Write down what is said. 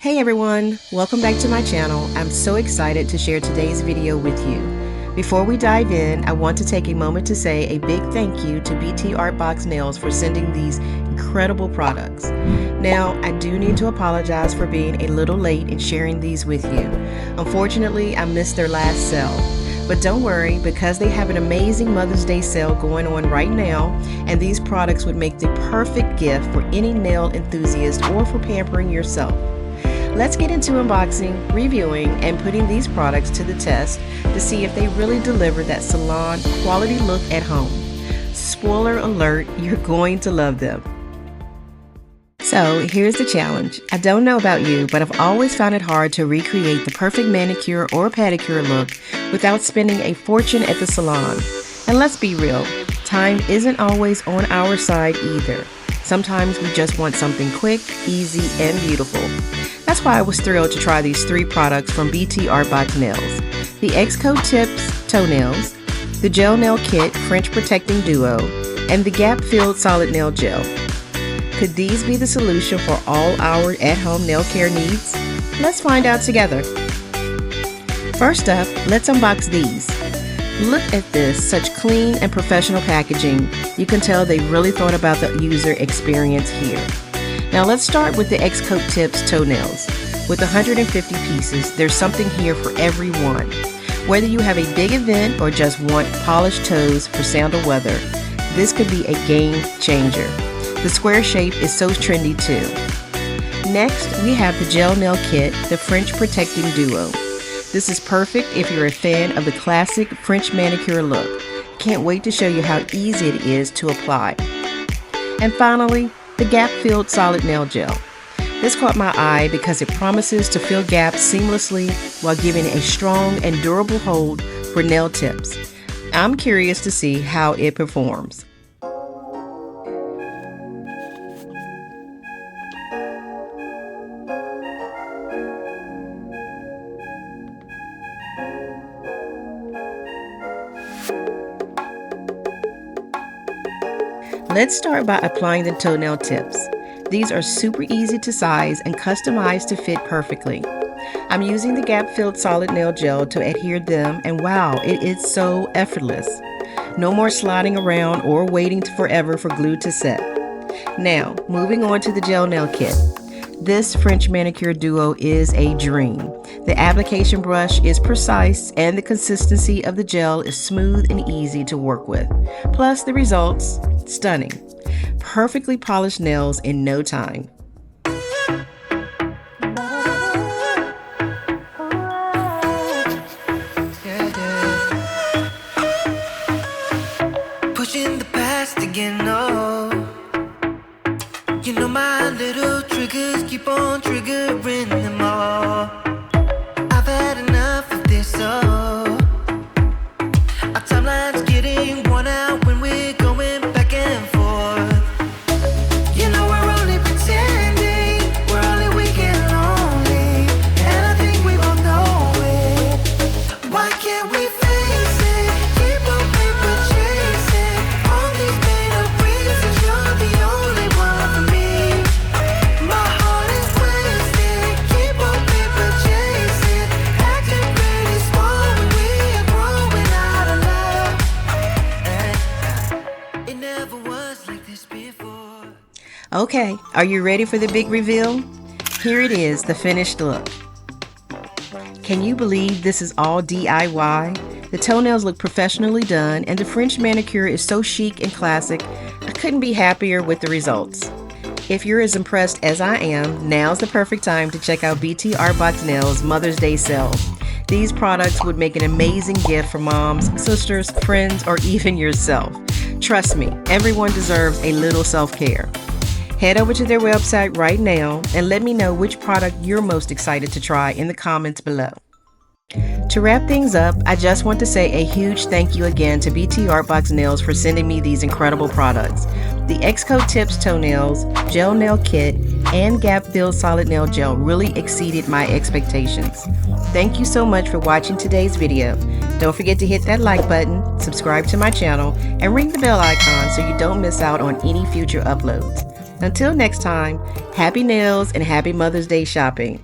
Hey everyone, welcome back to my channel. I'm so excited to share today's video with you. Before we dive in, I want to take a moment to say a big thank you to BTArtboxNails for sending these incredible products. Now, I do need to apologize for being a little late in sharing these with you. Unfortunately, I missed their last sale. But don't worry, because they have an amazing Mother's Day sale going on right now, and these products would make the perfect gift for any nail enthusiast or for pampering yourself. Let's get into unboxing, reviewing, and putting these products to the test to see if they really deliver that salon quality look at home. Spoiler alert, you're going to love them. So here's the challenge. I don't know about you, but I've always found it hard to recreate the perfect manicure or pedicure look without spending a fortune at the salon. And let's be real, time isn't always on our side either. Sometimes we just want something quick, easy, and beautiful. That's why I was thrilled to try these 3 products from BTArtboxNails: the X-Coat Tips Toenails, the Gel Nail Kit French Protecting Duo, and the Gap-Filled Solid Nail Gel. Could these be the solution for all our at-home nail care needs? Let's find out together. First up, let's unbox these. Look at this, such clean and professional packaging. You can tell they really thought about the user experience here. Now let's start with the X-Coat Tips Toenails. With 150 pieces, there's something here for everyone. Whether you have a big event or just want polished toes for sandal weather, this could be a game changer. The square shape is so trendy too. Next, we have the Gel Nail Kit, the French Protecting Duo. This is perfect if you're a fan of the classic French manicure look. Can't wait to show you how easy it is to apply. And finally, the Gap-Filled Solid Nail Gel. This caught my eye because it promises to fill gaps seamlessly while giving a strong and durable hold for nail tips. I'm curious to see how it performs. Let's start by applying the toenail tips. These are super easy to size and customized to fit perfectly. I'm using the Gap-Filled Solid Nail Gel to adhere them, and wow, it is so effortless. No more sliding around or waiting forever for glue to set. Now, moving on to the Gel Nail Kit. This French manicure duo is a dream. The application brush is precise and the consistency of the gel is smooth and easy to work with. Plus the results, stunning. Perfectly polished nails in no time. Pushing the past again, oh. You know my little triggers keep on triggering them all. I've had enough of this, oh. Our timeline's getting worn out when we're going back and forth. You know we're only pretending, we're only weak and lonely, and I think we both know it. Why can't we face it? Keep on paper chasing all these made up reasons. You're the only one for me. My heart is wasted. Keep on paper chasing, acting pretty small when we are growing out of love. It never was like this before. Okay, are you ready for the big reveal? Here it is, the finished look. Can you believe this is all DIY? The toenails look professionally done and the French manicure is so chic and classic. I couldn't be happier with the results. If you're as impressed as I am, now's the perfect time to check out BTArtboxNails Mother's Day sale. These products would make an amazing gift for moms, sisters, friends, or even yourself. Trust me, everyone deserves a little self-care. Head over to their website right now and let me know which product you're most excited to try in the comments below. To wrap things up, I just want to say a huge thank you again to BTArtboxNails for sending me these incredible products. The X-Coat Tips Toenails, Gel Nail Kit, and Gap-Filled Solid Nail Gel really exceeded my expectations. Thank you so much for watching today's video. Don't forget to hit that like button, subscribe to my channel, and ring the bell icon so you don't miss out on any future uploads. Until next time, happy nails and happy Mother's Day shopping.